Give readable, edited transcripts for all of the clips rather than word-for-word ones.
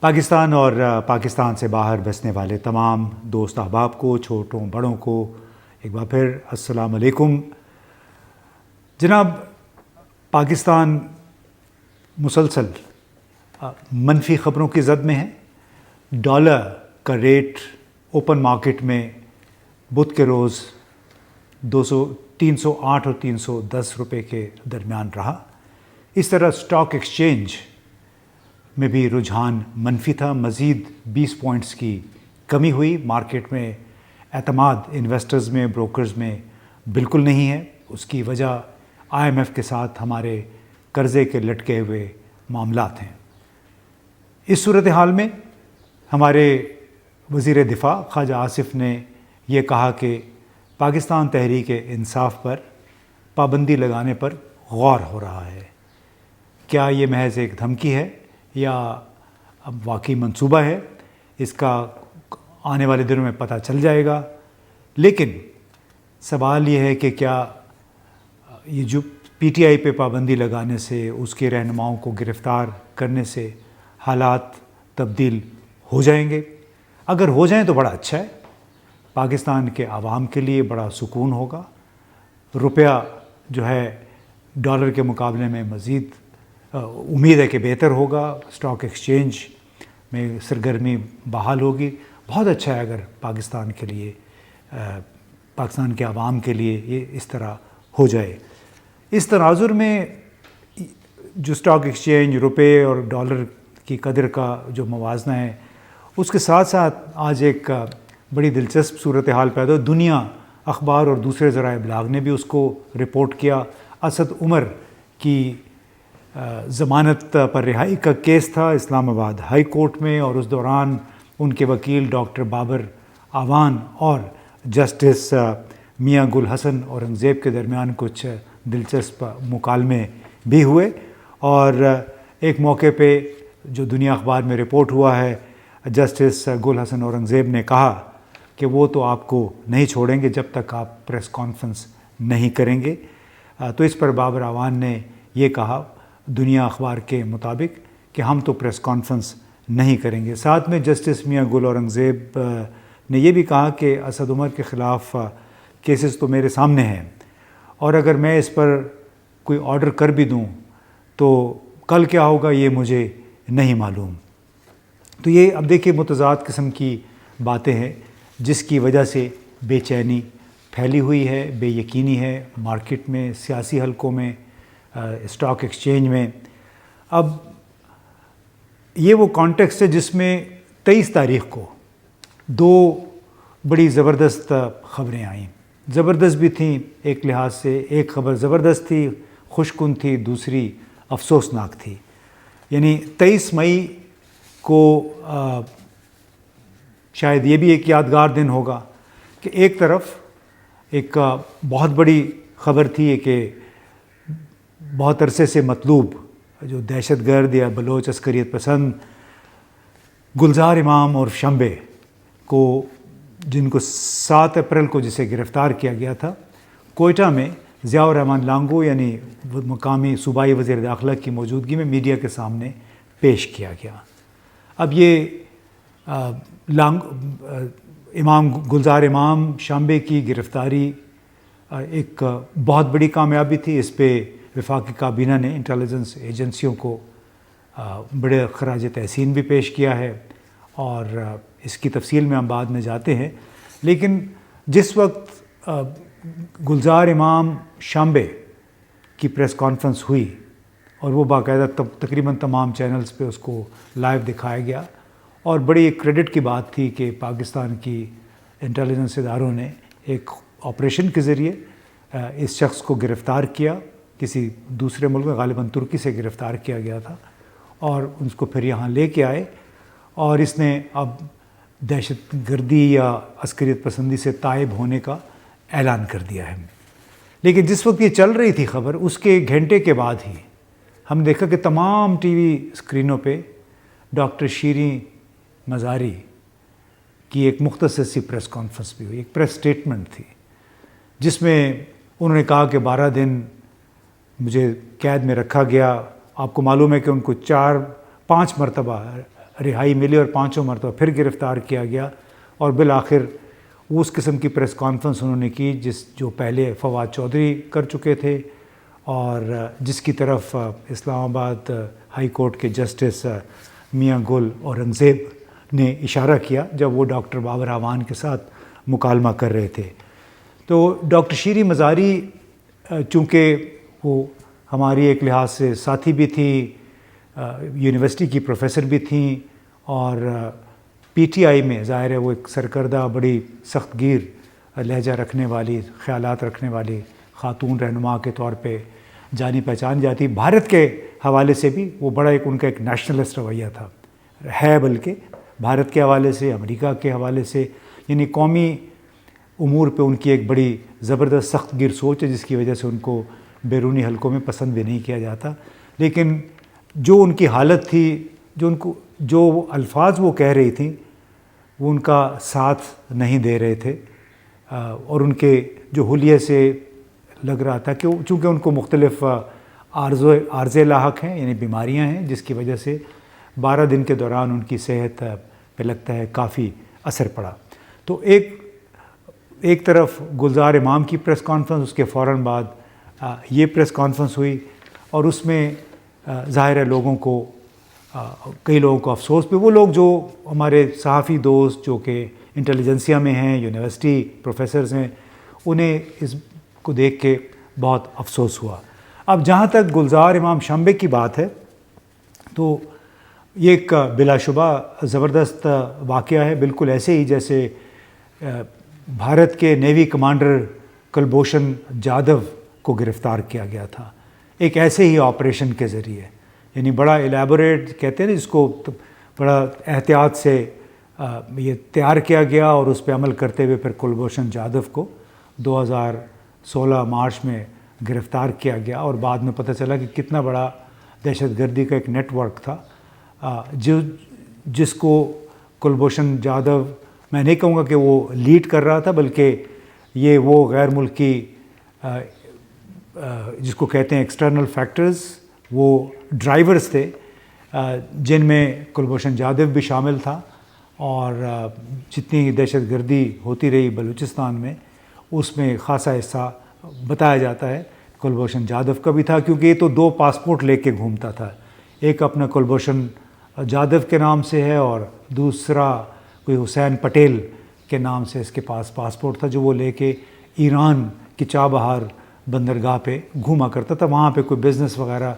پاکستان اور پاکستان سے باہر بسنے والے تمام دوست احباب کو، چھوٹوں بڑوں کو ایک بار پھر السلام علیکم۔ جناب، پاکستان مسلسل منفی خبروں کی زد میں ہے۔ ڈالر کا ریٹ اوپن مارکیٹ میں بدھ کے روز 308 اور 310 روپے کے درمیان رہا۔ اس طرح اسٹاک ایکسچینج میں بھی رجحان منفی تھا، مزید 20 پوائنٹس کی کمی ہوئی۔ مارکیٹ میں اعتماد انویسٹرز میں، بروکرز میں بالکل نہیں ہے۔ اس کی وجہ IMF کے ساتھ ہمارے قرضے کے لٹکے ہوئے معاملات ہیں۔ اس صورتحال میں ہمارے وزیر دفاع خواجہ آصف نے یہ کہا کہ پاکستان تحریک انصاف پر پابندی لگانے پر غور ہو رہا ہے۔ کیا یہ محض ایک دھمکی ہے یا اب واقعی منصوبہ ہے؟ اس کا آنے والے دنوں میں پتہ چل جائے گا۔ لیکن سوال یہ ہے کہ کیا یہ جو PTI پہ پابندی لگانے سے، اس کے رہنماؤں کو گرفتار کرنے سے حالات تبدیل ہو جائیں گے؟ اگر ہو جائیں تو بڑا اچھا ہے، پاکستان کے عوام کے لیے بڑا سکون ہوگا۔ روپیہ جو ہے ڈالر کے مقابلے میں مزید امید ہے کہ بہتر ہوگا، اسٹاک ایکسچینج میں سرگرمی بحال ہوگی۔ بہت اچھا ہے اگر پاکستان کے لیے، پاکستان کے عوام کے لیے یہ اس طرح ہو جائے۔ اس تناظر میں جو اسٹاک ایکسچینج، روپے اور ڈالر کی قدر کا جو موازنہ ہے، اس کے ساتھ ساتھ آج ایک بڑی دلچسپ صورتحال پیدا ہوئی۔ دنیا اخبار اور دوسرے ذرائع ابلاغ نے بھی اس کو رپورٹ کیا۔ اسد عمر کی ضمانت پر رہائی کا کیس تھا اسلام آباد ہائی کورٹ میں، اور اس دوران ان کے وکیل ڈاکٹر بابر اعوان اور جسٹس میاں گل حسن اورنگزیب کے درمیان کچھ دلچسپ مکالمے بھی ہوئے، اور ایک موقع پہ جو دنیا اخبار میں رپورٹ ہوا ہے، جسٹس گل حسن اورنگزیب نے کہا کہ وہ تو آپ کو نہیں چھوڑیں گے جب تک آپ پریس کانفرنس نہیں کریں گے۔ تو اس پر بابر اعوان نے یہ کہا دنیا اخبار کے مطابق کہ ہم تو پریس کانفرنس نہیں کریں گے۔ ساتھ میں جسٹس میاں گل اورنگزیب نے یہ بھی کہا کہ اسد عمر کے خلاف کیسز تو میرے سامنے ہیں، اور اگر میں اس پر کوئی آرڈر کر بھی دوں تو کل کیا ہوگا یہ مجھے نہیں معلوم۔ تو یہ اب دیکھیے متضاد قسم کی باتیں ہیں جس کی وجہ سے بے چینی پھیلی ہوئی ہے، بے یقینی ہے مارکیٹ میں، سیاسی حلقوں میں، اسٹاک ایکسچینج میں۔ اب یہ وہ کانٹیکسٹ ہے جس میں 23 تاریخ کو دو بڑی زبردست خبریں آئیں۔ زبردست بھی تھیں ایک لحاظ سے، ایک خبر زبردست تھی، خوش کن تھی، دوسری افسوسناک تھی۔ یعنی 23 مئی کو شاید یہ بھی ایک یادگار دن ہوگا کہ ایک طرف ایک بہت بڑی خبر تھی کہ بہت عرصے سے مطلوب جو دہشت گرد یا بلوچ عسکریت پسند گلزار امام اور شمبے کو، جن کو 7 اپریل کو جسے گرفتار کیا گیا تھا، کوئٹہ میں ضیاء الرحمن لانگو یعنی مقامی صوبائی وزیر داخلہ کی موجودگی میں میڈیا کے سامنے پیش کیا گیا۔ اب یہ امام گلزار امام شامبے کی گرفتاری ایک بہت بڑی کامیابی تھی۔ اس پہ وفاقی کابینہ نے انٹیلیجنس ایجنسیوں کو بڑے خراج تحسین بھی پیش کیا ہے، اور اس کی تفصیل میں ہم بعد میں جاتے ہیں۔ لیکن جس وقت گلزار امام شامبے کی پریس کانفرنس ہوئی، اور وہ باقاعدہ تقریباً تمام چینلز پہ اس کو لائیو دکھایا گیا، اور بڑی ایک کریڈٹ کی بات تھی کہ پاکستان کی انٹیلیجنس اداروں نے ایک آپریشن کے ذریعے اس شخص کو گرفتار کیا، کسی دوسرے ملک میں غالباً ترکی سے گرفتار کیا گیا تھا، اور اس کو پھر یہاں لے کے آئے، اور اس نے اب دہشت گردی یا عسکریت پسندی سے تائب ہونے کا اعلان کر دیا ہے۔ لیکن جس وقت یہ چل رہی تھی خبر، اس کے گھنٹے کے بعد ہی ہم نے دیکھا کہ تمام ٹی وی اسکرینوں پہ ڈاکٹر شیریں مزاری کی ایک مختصر سی پریس کانفرنس بھی ہوئی، ایک پریس سٹیٹمنٹ تھی جس میں انہوں نے کہا کہ 12 دن مجھے قید میں رکھا گیا۔ آپ کو معلوم ہے کہ ان کو 4-5 مرتبہ رہائی ملی اور 5 مرتبہ پھر گرفتار کیا گیا، اور بالآخر اس قسم کی پریس کانفرنس انہوں نے کی جو پہلے فواد چودھری کر چکے تھے، اور جس کی طرف اسلام آباد ہائی کورٹ کے جسٹس میاں گل اورنگزیب نے اشارہ کیا جب وہ ڈاکٹر بابر اعوان کے ساتھ مکالمہ کر رہے تھے۔ تو ڈاکٹر شیریں مزاری چونکہ وہ ہماری ایک لحاظ سے ساتھی بھی تھی، یونیورسٹی کی پروفیسر بھی تھیں، اور پی ٹی آئی میں ظاہر ہے وہ ایک سرکردہ بڑی سخت گیر لہجہ رکھنے والی، خیالات رکھنے والی خاتون رہنما کے طور پہ جانی پہچان جاتی۔ بھارت کے حوالے سے بھی وہ بڑا ان کا ایک نیشنلسٹ رویہ تھا، ہے بلکہ بھارت کے حوالے سے، امریکہ کے حوالے سے، یعنی قومی امور پہ ان کی ایک بڑی زبردست سخت گیر سوچ ہے، جس کی وجہ سے ان کو بیرونی حلقوں میں پسند بھی نہیں کیا جاتا۔ لیکن جو ان کی حالت تھی، جو الفاظ وہ کہہ رہی تھیں، وہ ان کا ساتھ نہیں دے رہے تھے، اور ان کے جو حلیے سے لگ رہا تھا کہ چونکہ ان کو مختلف عارضے لاحق ہیں، یعنی بیماریاں ہیں، جس کی وجہ سے 12 دن کے دوران ان کی صحت پہ لگتا ہے کافی اثر پڑا۔ تو ایک طرف گلزار امام کی پریس کانفرنس، اس کے فوراً بعد یہ پریس کانفرنس ہوئی، اور اس میں ظاہر ہے کئی لوگوں کو افسوس بھی، وہ لوگ جو ہمارے صحافی دوست جو کہ انٹیلیجنسیا میں ہیں، یونیورسٹی پروفیسرز ہیں، انہیں اس کو دیکھ کے بہت افسوس ہوا۔ اب جہاں تک گلزار امام شنبے کی بات ہے، تو یہ ایک بلا شبہ زبردست واقعہ ہے، بالکل ایسے ہی جیسے بھارت کے نیوی کمانڈر کلبھوشن جادو کو گرفتار کیا گیا تھا، ایک ایسے ہی آپریشن کے ذریعے، یعنی بڑا الیبوریٹ کہتے ہیں جس کو، بڑا احتیاط سے یہ تیار کیا گیا، اور اس پہ عمل کرتے ہوئے پھر کلبھوشن جادو کو 2016 مارچ میں گرفتار کیا گیا، اور بعد میں پتہ چلا کہ کتنا بڑا دہشت گردی کا ایک نیٹ ورک تھا، جس کو کلبھوشن جادو، میں نہیں کہوں گا کہ وہ لیڈ کر رہا تھا، بلکہ یہ وہ غیر ملکی جس کو کہتے ہیں ایکسٹرنل فیکٹرز، وہ ڈرائیورز تھے، جن میں کلبھوشن جادو بھی شامل تھا، اور جتنی دہشت گردی ہوتی رہی بلوچستان میں، اس میں خاصا حصہ بتایا جاتا ہے کلبھوشن جادو کا بھی تھا، کیونکہ یہ تو 2 پاسپورٹ لے کے گھومتا تھا، ایک اپنا کلبھوشن جادو کے نام سے ہے، اور دوسرا کوئی حسین پٹیل کے نام سے اس کے پاس پاسپورٹ تھا، جو وہ لے کے ایران کی چابہار بندرگاہ پہ گھوما کرتا تھا، وہاں پہ کوئی بزنس وغیرہ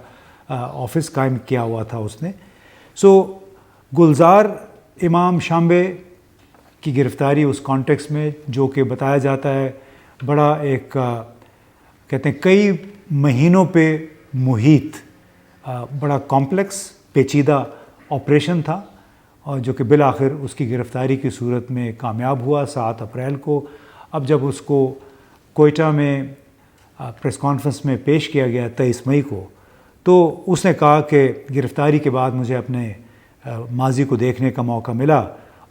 آفس قائم کیا ہوا تھا اس نے۔ گلزار امام شنبے کی گرفتاری اس کانٹیکس میں، جو کہ بتایا جاتا ہے بڑا ایک کہتے ہیں کئی مہینوں پہ محیط بڑا کمپلیکس پیچیدہ آپریشن تھا، اور جو کہ بالآخر اس کی گرفتاری کی صورت میں کامیاب ہوا 7 اپریل کو۔ اب جب اس کو کوئٹہ میں پریس کانفرنس میں پیش کیا گیا 23 مئی کو، تو اس نے کہا کہ گرفتاری کے بعد مجھے اپنے ماضی کو دیکھنے کا موقع ملا،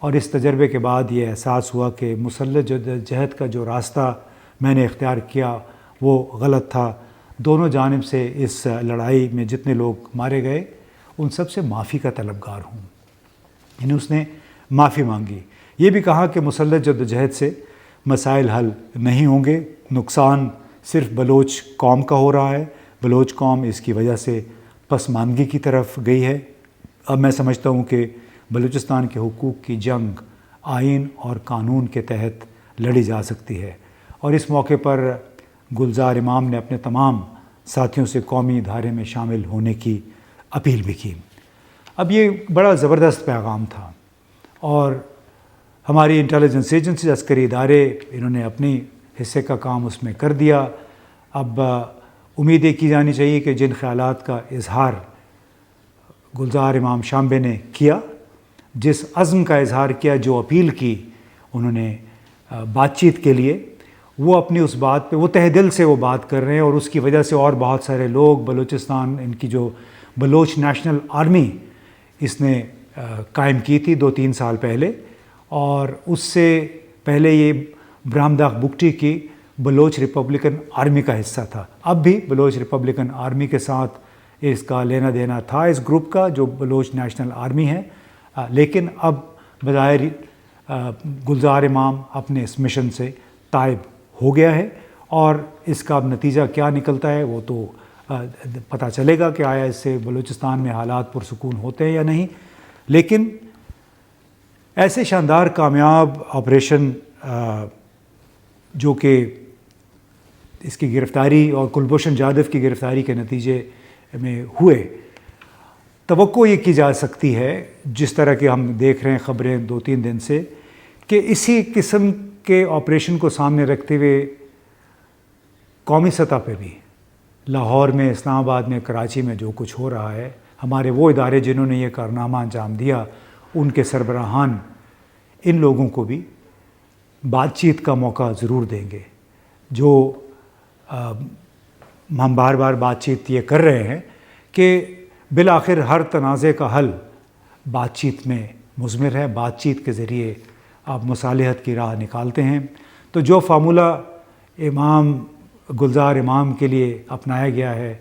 اور اس تجربے کے بعد یہ احساس ہوا کہ مسلح جدوجہد کا جو راستہ میں نے اختیار کیا وہ غلط تھا۔ دونوں جانب سے اس لڑائی میں جتنے لوگ مارے گئے، ان سب سے معافی کا طلبگار ہوں، یعنی اس نے معافی مانگی۔ یہ بھی کہا کہ مسلح جدوجہد سے مسائل حل نہیں ہوں گے، نقصان صرف بلوچ قوم کا ہو رہا ہے، بلوچ قوم اس کی وجہ سے پسماندگی کی طرف گئی ہے۔ اب میں سمجھتا ہوں کہ بلوچستان کے حقوق کی جنگ آئین اور قانون کے تحت لڑی جا سکتی ہے، اور اس موقع پر گلزار امام نے اپنے تمام ساتھیوں سے قومی دھارے میں شامل ہونے کی اپیل بھی کی۔ اب یہ بڑا زبردست پیغام تھا، اور ہماری انٹیلیجنس ایجنسی، عسکری ادارے، انہوں نے اپنی حصے کا کام اس میں کر دیا۔ اب امید کی جانی چاہیے کہ جن خیالات کا اظہار گلزار امام شنبے نے کیا، جس عزم کا اظہار کیا، جو اپیل کی انہوں نے بات چیت کے لیے، وہ اپنی اس بات پہ وہ تہ دل سے وہ بات کر رہے ہیں، اور اس کی وجہ سے اور بہت سارے لوگ بلوچستان، ان کی جو بلوچ نیشنل آرمی اس نے قائم کی تھی 2-3 سال پہلے، اور اس سے پہلے یہ برہمداغ بگٹی کی بلوچ ریپبلکن آرمی کا حصہ تھا۔ اب بھی بلوچ ریپبلکن آرمی کے ساتھ اس کا لینا دینا تھا، اس گروپ کا جو بلوچ نیشنل آرمی ہے، لیکن اب بظاہر گلزار امام اپنے اس مشن سے تائب ہو گیا ہے، اور اس کا اب نتیجہ کیا نکلتا ہے وہ تو پتہ چلے گا کہ آیا اس سے بلوچستان میں حالات پرسکون ہوتے ہیں یا نہیں. لیکن ایسے شاندار کامیاب آپریشن جو کہ اس کی گرفتاری اور کلبھوشن جادو کی گرفتاری کے نتیجے میں ہوئے، توقع یہ کی جا سکتی ہے، جس طرح کہ ہم دیکھ رہے ہیں خبریں 2-3 دن سے، کہ اسی قسم کے آپریشن کو سامنے رکھتے ہوئے قومی سطح پہ بھی لاہور میں، اسلام آباد میں، کراچی میں جو کچھ ہو رہا ہے، ہمارے وہ ادارے جنہوں نے یہ کارنامہ انجام دیا، ان کے سربراہان ان لوگوں کو بھی بات چیت کا موقع ضرور دیں گے. جو ہم بار بار بات چیت یہ کر رہے ہیں کہ بالآخر ہر تنازع کا حل بات چیت میں مضمر ہے، بات چیت کے ذریعے آپ مصالحت کی راہ نکالتے ہیں. تو جو فارمولہ امام گلزار امام کے لیے اپنایا گیا ہے،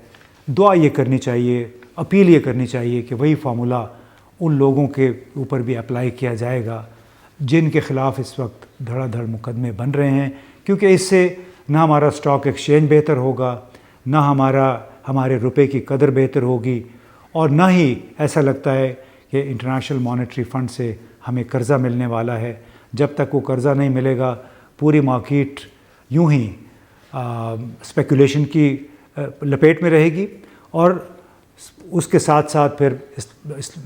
دعا یہ کرنی چاہیے، اپیل یہ کرنی چاہیے کہ وہی فارمولہ ان لوگوں کے اوپر بھی اپلائی کیا جائے گا جن کے خلاف اس وقت دھڑا دھڑ مقدمے بن رہے ہیں. کیونکہ اس سے نہ ہمارا اسٹاک ایکسچینج بہتر ہوگا، نہ ہمارے روپے کی قدر بہتر ہوگی، اور نہ ہی ایسا لگتا ہے کہ انٹرنیشنل مانیٹری فنڈ سے ہمیں قرضہ ملنے والا ہے. جب تک وہ قرضہ نہیں ملے گا، پوری مارکیٹ یوں ہی اسپیکولیشن کی لپیٹ میں رہے گی، اور اس کے ساتھ ساتھ پھر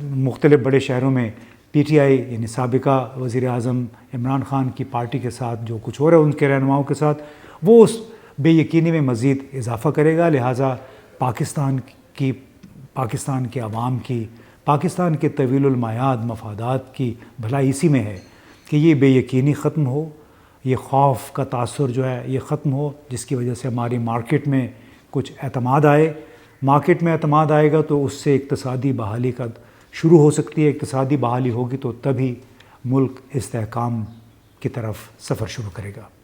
مختلف بڑے شہروں میں پی ٹی آئی یعنی سابقہ وزیر اعظم عمران خان کی پارٹی کے ساتھ جو کچھ ہو رہا ہے، ان کے رہنماؤں کے ساتھ، وہ اس بے یقینی میں مزید اضافہ کرے گا. لہٰذا پاکستان کے عوام کی، پاکستان کے طویل المعاد مفادات کی بھلائی اسی میں ہے کہ یہ بے یقینی ختم ہو، یہ خوف کا تاثر جو ہے یہ ختم ہو، جس کی وجہ سے ہماری مارکیٹ میں کچھ اعتماد آئے. مارکیٹ میں اعتماد آئے گا تو اس سے اقتصادی بحالی کا شروع ہو سکتی ہے. اقتصادی بحالی ہوگی تو تبھی ملک استحکام کی طرف سفر شروع کرے گا.